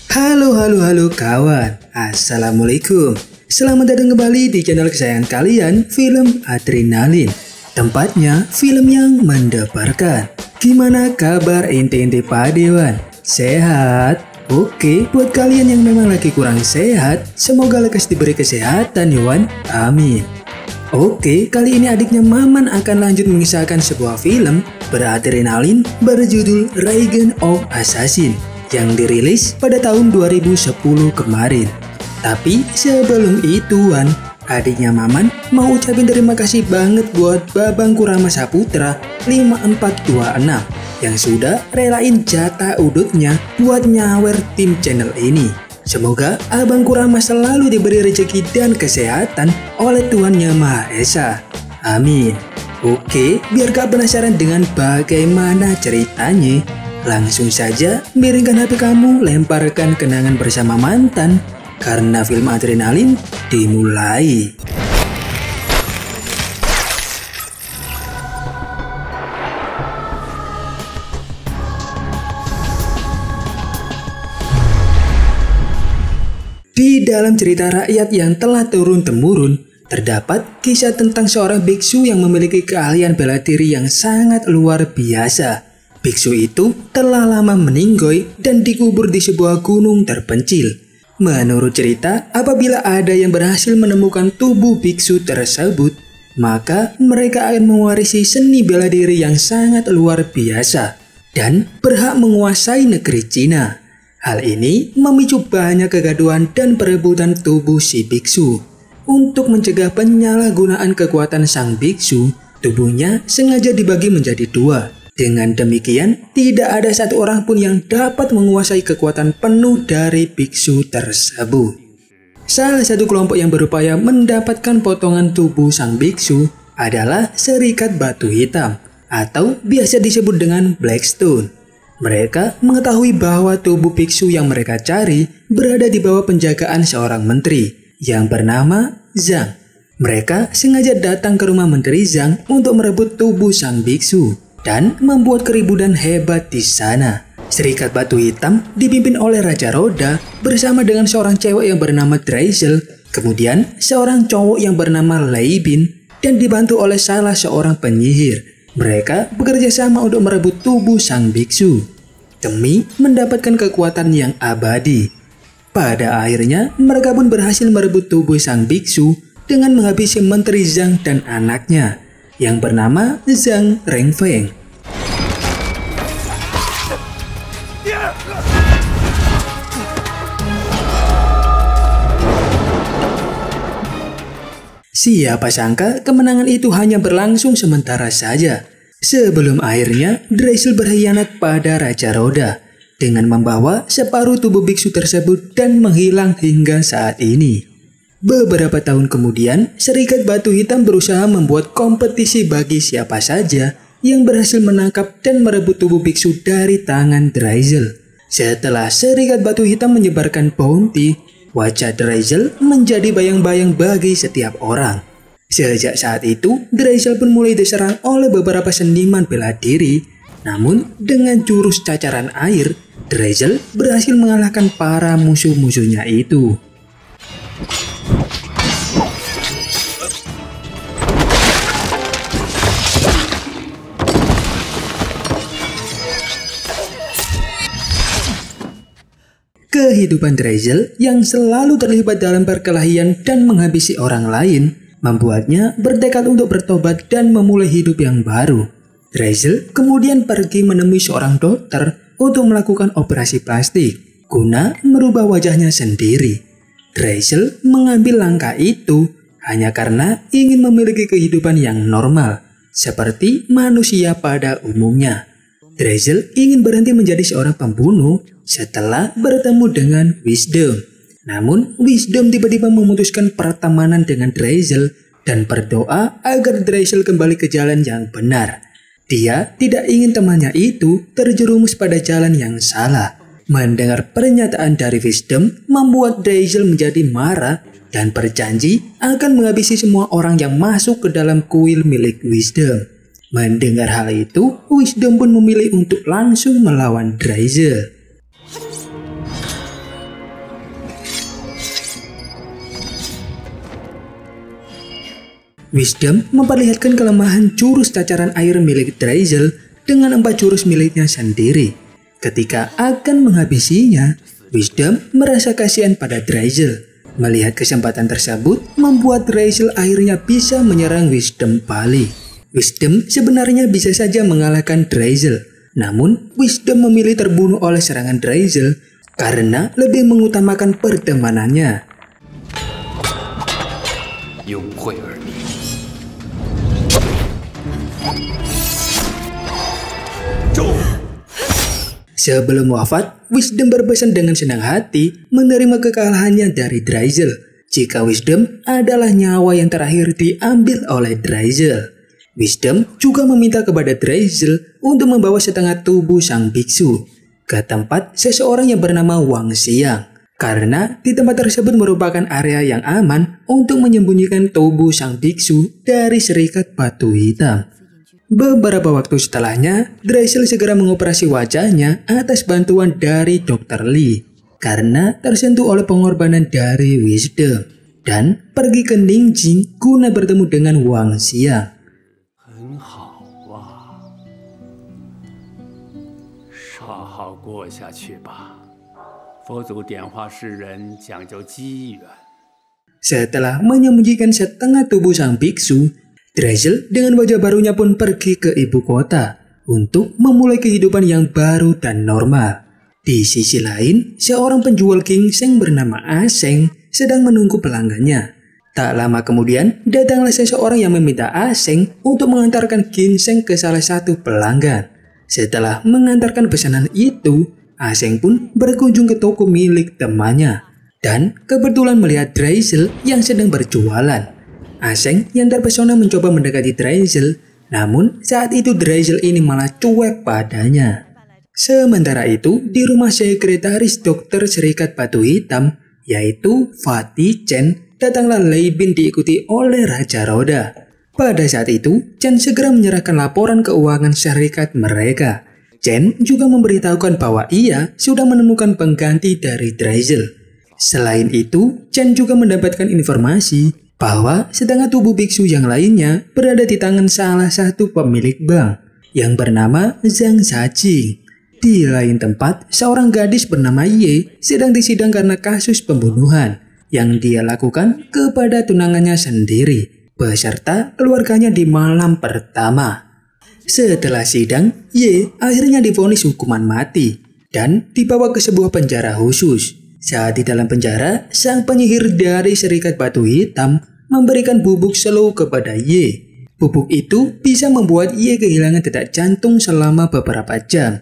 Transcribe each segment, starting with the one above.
Halo kawan, Assalamualaikum. Selamat datang kembali di channel kesayangan kalian, Film Adrenalin. Tempatnya film yang mendebarkan. Gimana kabar ente-ente padewan? Sehat? Oke, buat kalian yang memang lagi kurang sehat, semoga lekas diberi kesehatan ya Wan. Amin. Oke, kali ini adiknya Maman akan lanjut mengisahkan sebuah film beradrenalin berjudul Reign of Assassin yang dirilis pada tahun 2010 kemarin. Tapi sebelum itu Wan, adiknya Maman mau ucapin terima kasih banget buat Babang Kurama Saputra 5426 yang sudah relain jatah udutnya buat nyawer tim channel ini. Semoga Abang Kurama selalu diberi rezeki dan kesehatan oleh Tuhan Yang Maha Esa. Amin. Oke, biar gak penasaran dengan bagaimana ceritanya, langsung saja miringkan HP kamu, lemparkan kenangan bersama mantan, karena film adrenalin dimulai. Di dalam cerita rakyat yang telah turun-temurun, terdapat kisah tentang seorang biksu yang memiliki keahlian bela diri yang sangat luar biasa. Biksu itu telah lama meninggoy dan dikubur di sebuah gunung terpencil. Menurut cerita, apabila ada yang berhasil menemukan tubuh biksu tersebut, maka mereka akan mewarisi seni bela diri yang sangat luar biasa dan berhak menguasai negeri Cina. Hal ini memicu banyak kegaduhan dan perebutan tubuh si biksu. Untuk mencegah penyalahgunaan kekuatan sang biksu, tubuhnya sengaja dibagi menjadi dua. Dengan demikian, tidak ada satu orang pun yang dapat menguasai kekuatan penuh dari biksu tersebut. Salah satu kelompok yang berupaya mendapatkan potongan tubuh sang biksu adalah Serikat Batu Hitam, atau biasa disebut dengan Blackstone. Mereka mengetahui bahwa tubuh biksu yang mereka cari berada di bawah penjagaan seorang menteri yang bernama Zhang. Mereka sengaja datang ke rumah menteri Zhang untuk merebut tubuh sang biksu dan membuat keributan hebat di sana. Serikat Batu Hitam dipimpin oleh Raja Roda bersama dengan seorang cewek yang bernama Drazel, kemudian seorang cowok yang bernama Lei Bin, dan dibantu oleh salah seorang penyihir. Mereka bekerja sama untuk merebut tubuh sang biksu demi mendapatkan kekuatan yang abadi. Pada akhirnya, mereka pun berhasil merebut tubuh sang biksu dengan menghabisi Menteri Zhang dan anaknya yang bernama Zhang Rengfeng. Siapa sangka kemenangan itu hanya berlangsung sementara saja. Sebelum akhirnya Drazel berkhianat pada Raja Roda dengan membawa separuh tubuh biksu tersebut dan menghilang hingga saat ini. Beberapa tahun kemudian, Serikat Batu Hitam berusaha membuat kompetisi bagi siapa saja yang berhasil menangkap dan merebut tubuh biksu dari tangan Drazel. Setelah Serikat Batu Hitam menyebarkan bounty, wajah Drazel menjadi bayang-bayang bagi setiap orang. Sejak saat itu, Drazel pun mulai diserang oleh beberapa seniman bela diri. Namun, dengan jurus cacaran air, Drazel berhasil mengalahkan para musuh-musuhnya itu. Kehidupan Drazel yang selalu terlibat dalam perkelahian dan menghabisi orang lain membuatnya bertekad untuk bertobat dan memulai hidup yang baru. Drazel kemudian pergi menemui seorang dokter untuk melakukan operasi plastik guna merubah wajahnya sendiri. Drazel mengambil langkah itu hanya karena ingin memiliki kehidupan yang normal seperti manusia pada umumnya. Drazel ingin berhenti menjadi seorang pembunuh setelah bertemu dengan Wisdom. Namun, Wisdom tiba-tiba memutuskan pertemanan dengan Drazel dan berdoa agar Drazel kembali ke jalan yang benar. Dia tidak ingin temannya itu terjerumus pada jalan yang salah. Mendengar pernyataan dari Wisdom membuat Drazel menjadi marah dan berjanji akan menghabisi semua orang yang masuk ke dalam kuil milik Wisdom. Mendengar hal itu, Wisdom pun memilih untuk langsung melawan Drazel. Wisdom memperlihatkan kelemahan jurus cacaran air milik Drazel dengan 4 jurus miliknya sendiri. Ketika akan menghabisinya, Wisdom merasa kasihan pada Drazel. Melihat kesempatan tersebut membuat Drazel akhirnya bisa menyerang Wisdom balik. Wisdom sebenarnya bisa saja mengalahkan Drazel, namun Wisdom memilih terbunuh oleh serangan Drazel karena lebih mengutamakan pertemanannya. Sebelum wafat, Wisdom berpesan dengan senang hati menerima kekalahannya dari Drazel. Jika Wisdom adalah nyawa yang terakhir diambil oleh Drazel. Wisdom juga meminta kepada Drazel untuk membawa setengah tubuh sang biksu ke tempat seseorang yang bernama Wang Xiang. Karena di tempat tersebut merupakan area yang aman untuk menyembunyikan tubuh sang biksu dari Serikat Batu Hitam. Beberapa waktu setelahnya, Drazel segera mengoperasi wajahnya atas bantuan dari Dr. Lee karena tersentuh oleh pengorbanan dari Wisdom dan pergi ke Ningjing guna bertemu dengan Wang Xiang. Setelah menyembunyikan setengah tubuh sang biksu, Drazel dengan wajah barunya pun pergi ke ibu kota untuk memulai kehidupan yang baru dan normal. Di sisi lain, seorang penjual ginseng bernama Aseng sedang menunggu pelanggannya. Tak lama kemudian, datanglah seseorang yang meminta Aseng untuk mengantarkan ginseng ke salah satu pelanggan. Setelah mengantarkan pesanan itu, Aseng pun berkunjung ke toko milik temannya dan kebetulan melihat Drazel yang sedang berjualan. Aseng yang terpesona mencoba mendekati Drazel, namun saat itu Drazel ini malah cuek padanya. Sementara itu, di rumah sekretaris dokter Serikat Batu Hitam, yaitu Fatih Chen, datanglah Lei Bin diikuti oleh Raja Roda. Pada saat itu, Chen segera menyerahkan laporan keuangan serikat mereka. Chen juga memberitahukan bahwa ia sudah menemukan pengganti dari Drazel. Selain itu, Chen juga mendapatkan informasi bahwa setengah tubuh biksu yang lainnya berada di tangan salah satu pemilik bank yang bernama Zhang Shajing. Di lain tempat, seorang gadis bernama Ye sedang disidang karena kasus pembunuhan yang dia lakukan kepada tunangannya sendiri beserta keluarganya di malam pertama. Setelah sidang, Ye akhirnya divonis hukuman mati dan dibawa ke sebuah penjara khusus. Saat di dalam penjara, sang penyihir dari Serikat Batu Hitam memberikan bubuk slow kepada Ye. Bubuk itu bisa membuat Ye kehilangan detak jantung selama beberapa jam.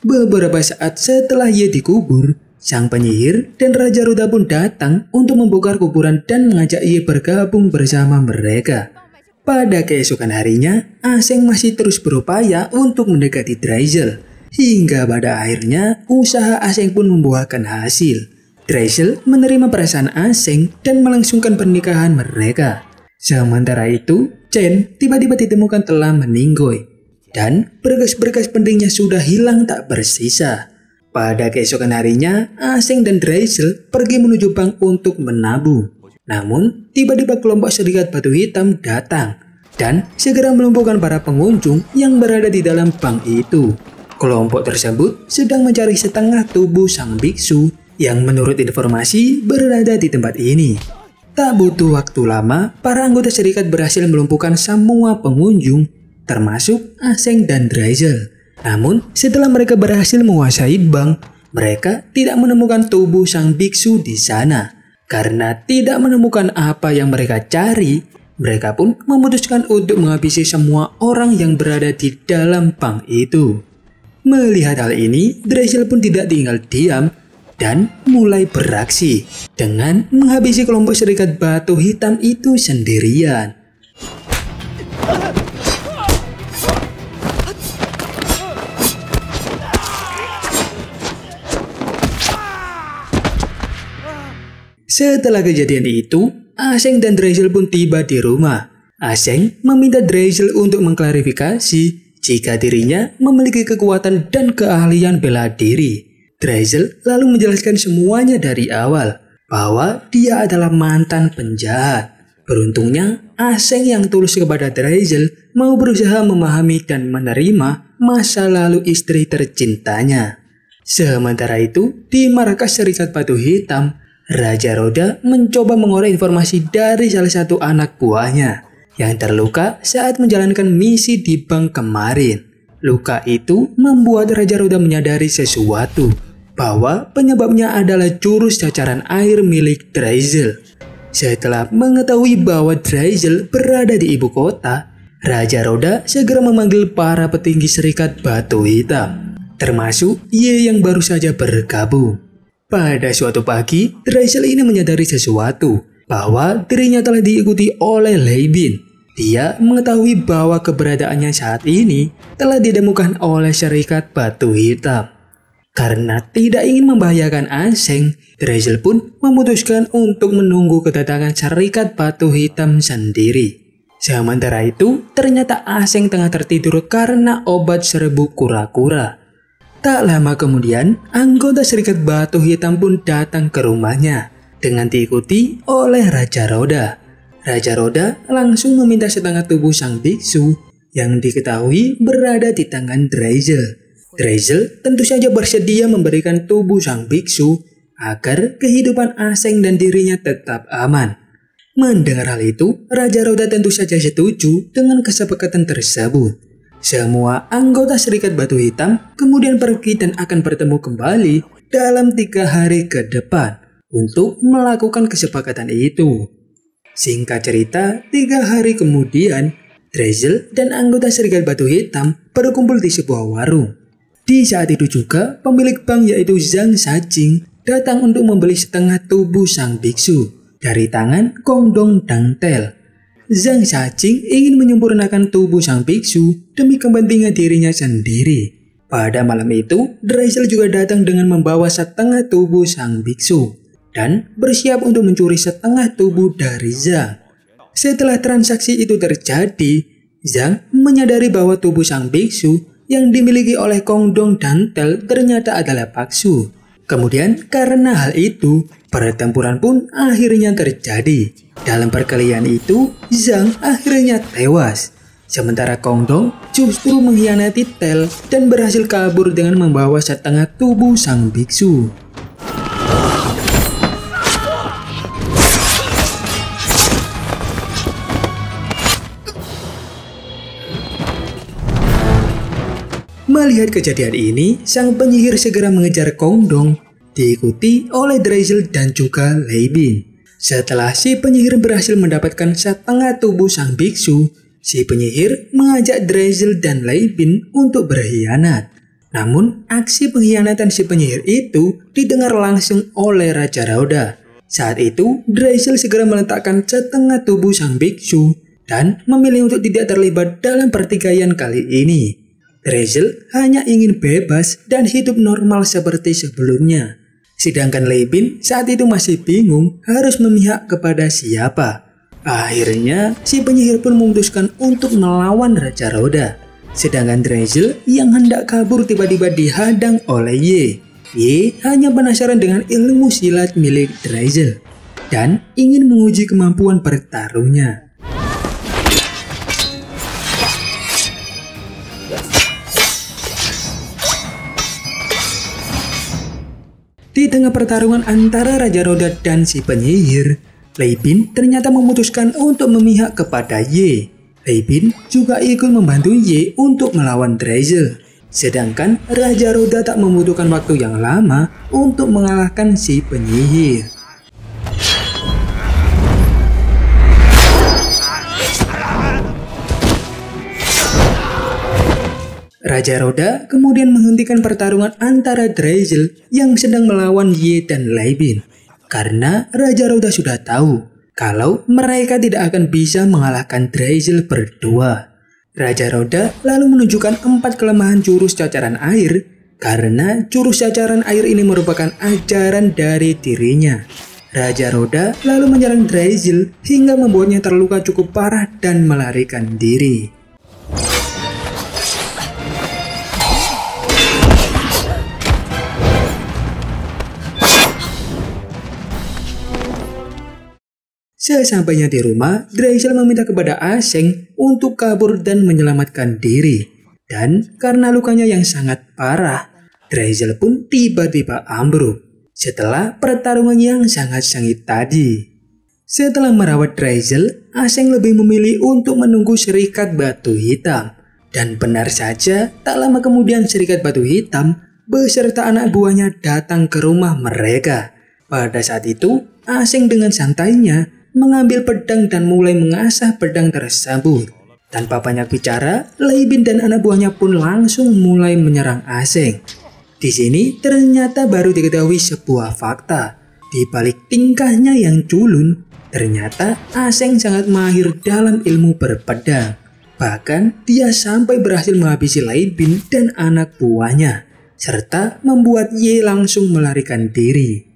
Beberapa saat setelah Ye dikubur, sang penyihir dan Raja Roda pun datang untuk membongkar kuburan dan mengajak Ye bergabung bersama mereka. Pada keesokan harinya, Aseng masih terus berupaya untuk mendekati Drazel. Hingga pada akhirnya, usaha Aseng pun membuahkan hasil. Drazel menerima perasaan Aseng dan melangsungkan pernikahan mereka. Sementara itu, Chen tiba-tiba ditemukan telah meninggoy. Dan berkas-berkas pentingnya sudah hilang tak bersisa. Pada keesokan harinya, Aseng dan Drazel pergi menuju bank untuk menabung. Namun, tiba-tiba kelompok Serikat Batu Hitam datang dan segera melumpuhkan para pengunjung yang berada di dalam bank itu. Kelompok tersebut sedang mencari setengah tubuh sang biksu yang menurut informasi berada di tempat ini. Tak butuh waktu lama, para anggota serikat berhasil melumpuhkan semua pengunjung, termasuk Aseng dan Drazel. Namun, setelah mereka berhasil menguasai bank, mereka tidak menemukan tubuh sang biksu di sana. Karena tidak menemukan apa yang mereka cari, mereka pun memutuskan untuk menghabisi semua orang yang berada di dalam bank itu. Melihat hal ini, Drazel pun tidak tinggal diam dan mulai beraksi dengan menghabisi kelompok Serikat Batu Hitam itu sendirian. Setelah kejadian itu, Aseng dan Drazel pun tiba di rumah. Aseng meminta Drazel untuk mengklarifikasi jika dirinya memiliki kekuatan dan keahlian bela diri. Drazel lalu menjelaskan semuanya dari awal, bahwa dia adalah mantan penjahat. Beruntungnya, Aseng yang tulus kepada Drazel mau berusaha memahami dan menerima masa lalu istri tercintanya. Sementara itu, di markas Serikat Batu Hitam, Raja Roda mencoba mengorek informasi dari salah satu anak buahnya yang terluka saat menjalankan misi di bank kemarin. Luka itu membuat Raja Roda menyadari sesuatu, bahwa penyebabnya adalah jurus cacaran air milik Drazel. Setelah mengetahui bahwa Drazel berada di ibu kota, Raja Roda segera memanggil para petinggi Serikat Batu Hitam, termasuk Ye yang baru saja bergabung. Pada suatu pagi, Drazel ini menyadari sesuatu, bahwa dirinya telah diikuti oleh Lei Bin. Dia mengetahui bahwa keberadaannya saat ini telah ditemukan oleh Serikat Batu Hitam. Karena tidak ingin membahayakan Aseng, Drazel pun memutuskan untuk menunggu kedatangan Serikat Batu Hitam sendiri. Sementara itu, ternyata Aseng tengah tertidur karena obat serbuk kura-kura. Tak lama kemudian, anggota Serikat Batu Hitam pun datang ke rumahnya dengan diikuti oleh Raja Roda. Raja Roda langsung meminta setengah tubuh sang biksu yang diketahui berada di tangan Drazel. Drazel tentu saja bersedia memberikan tubuh sang biksu agar kehidupan Aseng dan dirinya tetap aman. Mendengar hal itu, Raja Roda tentu saja setuju dengan kesepakatan tersebut. Semua anggota Serikat Batu Hitam kemudian pergi dan akan bertemu kembali dalam 3 hari ke depan untuk melakukan kesepakatan itu. Singkat cerita, 3 hari kemudian, Drazel dan anggota Serikat Batu Hitam berkumpul di sebuah warung. Di saat itu juga, pemilik bank yaitu Zhang Shajing datang untuk membeli setengah tubuh sang biksu dari tangan Kongdong Dangtel. Zhang Shajing ingin menyempurnakan tubuh sang biksu demi kepentingan dirinya sendiri. Pada malam itu, Drazel juga datang dengan membawa setengah tubuh sang biksu dan bersiap untuk mencuri setengah tubuh dari Zhang. Setelah transaksi itu terjadi, Zhang menyadari bahwa tubuh sang biksu yang dimiliki oleh Kongdong Dangtel ternyata adalah palsu. Kemudian karena hal itu, pertempuran pun akhirnya terjadi. Dalam perkelahian itu, Zhang akhirnya tewas. Sementara Kongdong justru mengkhianati Tel dan berhasil kabur dengan membawa setengah tubuh sang biksu. Melihat kejadian ini, sang penyihir segera mengejar Kongdong, diikuti oleh Drazel dan juga Lei Bin. Setelah si penyihir berhasil mendapatkan setengah tubuh sang biksu, si penyihir mengajak Drazel dan Lei Bin untuk berkhianat. Namun, aksi pengkhianatan si penyihir itu didengar langsung oleh Raja Roda. Saat itu, Drazel segera meletakkan setengah tubuh sang biksu dan memilih untuk tidak terlibat dalam pertikaian kali ini. Drazel hanya ingin bebas dan hidup normal seperti sebelumnya. Sedangkan Lei Bin saat itu masih bingung harus memihak kepada siapa. Akhirnya, si penyihir pun memutuskan untuk melawan Raja Roda. Sedangkan Drazel yang hendak kabur tiba-tiba dihadang oleh Ye. Ye hanya penasaran dengan ilmu silat milik Drazel dan ingin menguji kemampuan bertarungnya. Di tengah pertarungan antara Raja Roda dan si penyihir, Lei Bin ternyata memutuskan untuk memihak kepada Ye. Lei Bin juga ikut membantu Ye untuk melawan Drazel. Sedangkan Raja Roda tak membutuhkan waktu yang lama untuk mengalahkan si penyihir. Raja Roda kemudian menghentikan pertarungan antara Drazel yang sedang melawan Ye dan Lei Bin. Karena Raja Roda sudah tahu kalau mereka tidak akan bisa mengalahkan Drazel berdua. Raja Roda lalu menunjukkan 4 kelemahan jurus cacaran air karena jurus cacaran air ini merupakan ajaran dari dirinya. Raja Roda lalu menyerang Drazel hingga membuatnya terluka cukup parah dan melarikan diri. Sesampainya di rumah, Draisel meminta kepada Aseng untuk kabur dan menyelamatkan diri. Dan karena lukanya yang sangat parah, Draisel pun tiba-tiba ambruk setelah pertarungan yang sangat sengit tadi. Setelah merawat Draisel, Aseng lebih memilih untuk menunggu Serikat Batu Hitam. Dan benar saja, tak lama kemudian Serikat Batu Hitam beserta anak buahnya datang ke rumah mereka. Pada saat itu, Aseng dengan santainya mengambil pedang dan mulai mengasah pedang tersebut. Tanpa banyak bicara, Lei Bin dan anak buahnya pun langsung mulai menyerang Aseng. Di sini ternyata baru diketahui sebuah fakta. Di balik tingkahnya yang culun, ternyata Aseng sangat mahir dalam ilmu berpedang. Bahkan dia sampai berhasil menghabisi Lei Bin dan anak buahnya, serta membuat Ye langsung melarikan diri.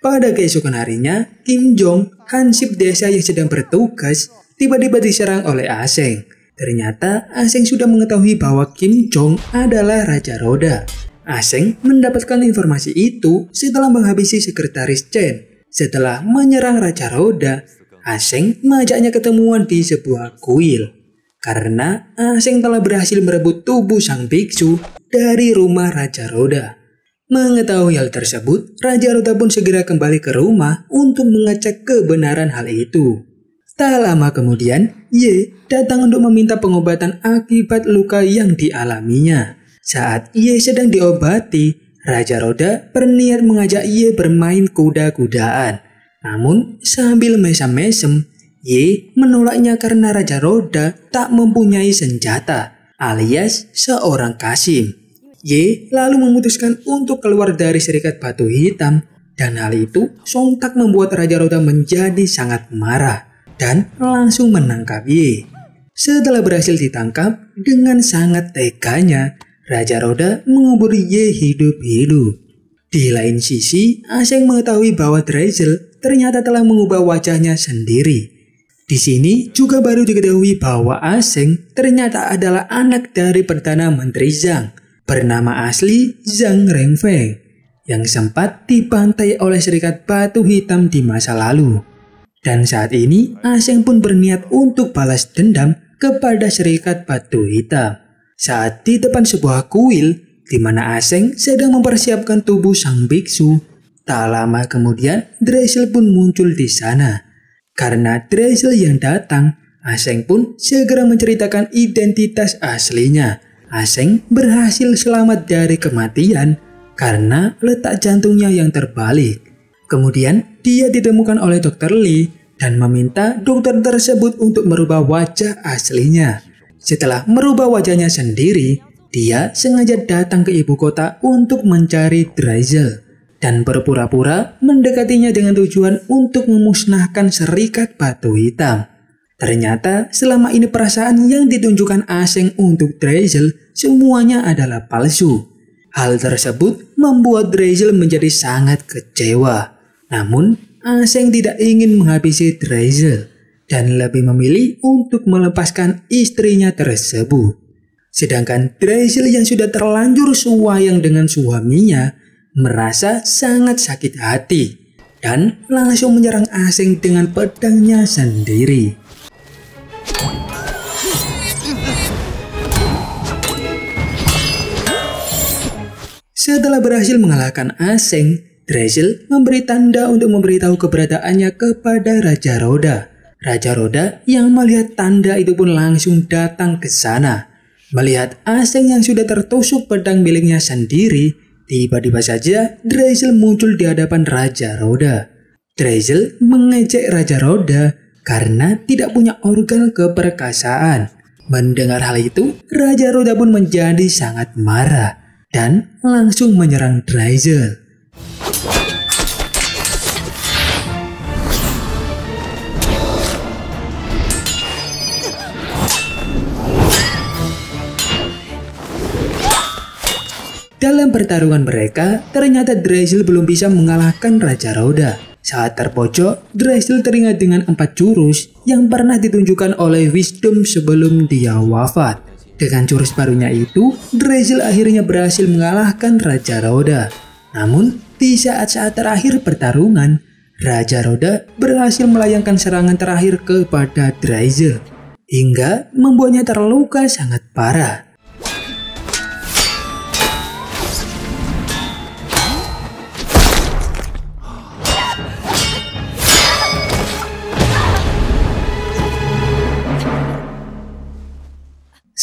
Pada keesokan harinya, Kim Jong, hansip desa yang sedang bertugas, tiba-tiba diserang oleh Aseng. Ternyata Aseng sudah mengetahui bahwa Kim Jong adalah Raja Roda. Aseng mendapatkan informasi itu setelah menghabisi sekretaris Chen. Setelah menyerang Raja Roda, Aseng mengajaknya ketemuan di sebuah kuil. Karena Aseng telah berhasil merebut tubuh sang biksu dari rumah Raja Roda. Mengetahui hal tersebut, Raja Roda pun segera kembali ke rumah untuk mengecek kebenaran hal itu. Tak lama kemudian, Ye datang untuk meminta pengobatan akibat luka yang dialaminya. Saat Ye sedang diobati, Raja Roda berniat mengajak Ye bermain kuda-kudaan. Namun sambil mesem-mesem, Ye menolaknya karena Raja Roda tak mempunyai senjata, alias seorang kasim. Ye lalu memutuskan untuk keluar dari Serikat Batu Hitam, dan hal itu sontak membuat Raja Roda menjadi sangat marah dan langsung menangkap Ye. Setelah berhasil ditangkap, dengan sangat teganya Raja Roda mengubur Ye hidup-hidup. Di lain sisi, Aseng mengetahui bahwa Draisel ternyata telah mengubah wajahnya sendiri. Di sini juga baru diketahui bahwa Aseng ternyata adalah anak dari Perdana Menteri Zhang, bernama asli Zhang Renfeng, yang sempat dibantai oleh Serikat Batu Hitam di masa lalu. Dan saat ini Aseng pun berniat untuk balas dendam kepada Serikat Batu Hitam. Saat di depan sebuah kuil, di mana Aseng sedang mempersiapkan tubuh sang biksu, tak lama kemudian Draisel pun muncul di sana. Karena Draisel yang datang, Aseng pun segera menceritakan identitas aslinya. Aseng berhasil selamat dari kematian karena letak jantungnya yang terbalik. Kemudian dia ditemukan oleh Dr. Lee dan meminta dokter tersebut untuk merubah wajah aslinya. Setelah merubah wajahnya sendiri, dia sengaja datang ke ibu kota untuk mencari Draisel dan berpura-pura mendekatinya dengan tujuan untuk memusnahkan Serikat Batu Hitam. Ternyata selama ini perasaan yang ditunjukkan Aseng untuk Draisel semuanya adalah palsu. Hal tersebut membuat Draisel menjadi sangat kecewa. Namun Aseng tidak ingin menghabisi Draisel dan lebih memilih untuk melepaskan istrinya tersebut. Sedangkan Draisel yang sudah terlanjur suwayang dengan suaminya merasa sangat sakit hati dan langsung menyerang Aseng dengan pedangnya sendiri. Setelah berhasil mengalahkan Aseng, Draisel memberi tanda untuk memberitahu keberadaannya kepada Raja Roda. Raja Roda yang melihat tanda itu pun langsung datang ke sana. Melihat Aseng yang sudah tertusuk pedang miliknya sendiri, tiba-tiba saja Draisel muncul di hadapan Raja Roda. Draisel mengejek Raja Roda karena tidak punya organ keperkasaan. Mendengar hal itu, Raja Roda pun menjadi sangat marah dan langsung menyerang Draisel. Dalam pertarungan mereka, ternyata Drazel belum bisa mengalahkan Raja Roda. Saat terpojok, Drazel teringat dengan 4 jurus yang pernah ditunjukkan oleh Wisdom sebelum dia wafat. Dengan jurus barunya itu, Drazel akhirnya berhasil mengalahkan Raja Roda. Namun, di saat-saat terakhir pertarungan, Raja Roda berhasil melayangkan serangan terakhir kepada Drazel, hingga membuatnya terluka sangat parah.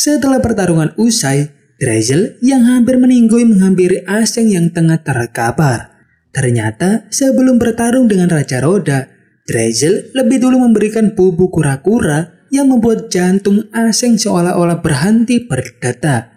Setelah pertarungan usai, Drazel yang hampir meninggoy menghampiri Aseng yang tengah terkapar. Ternyata sebelum bertarung dengan Raja Roda, Drazel lebih dulu memberikan bubuk kura-kura yang membuat jantung Aseng seolah-olah berhenti berdetak.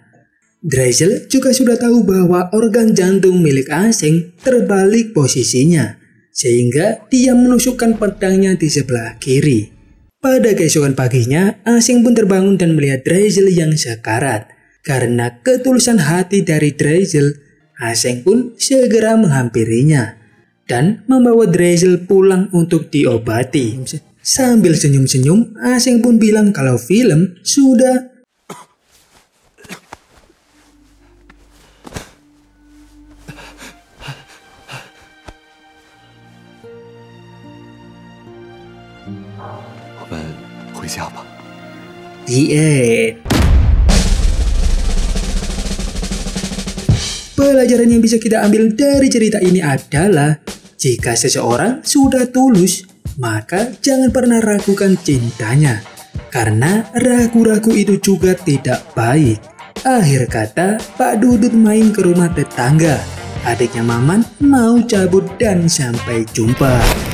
Drazel juga sudah tahu bahwa organ jantung milik Aseng terbalik posisinya, sehingga dia menusukkan pedangnya di sebelah kiri. Pada keesokan paginya, Aseng pun terbangun dan melihat Drazel yang sekarat. Karena ketulusan hati dari Drazel, Aseng pun segera menghampirinya dan membawa Drazel pulang untuk diobati. Sambil senyum-senyum, Aseng pun bilang kalau film sudah the end. Pelajaran yang bisa kita ambil dari cerita ini adalah jika seseorang sudah tulus, maka jangan pernah ragukan cintanya. Karena ragu-ragu itu juga tidak baik. Akhir kata, Pak Dudut main ke rumah tetangga. Adiknya Maman mau cabut dan sampai jumpa.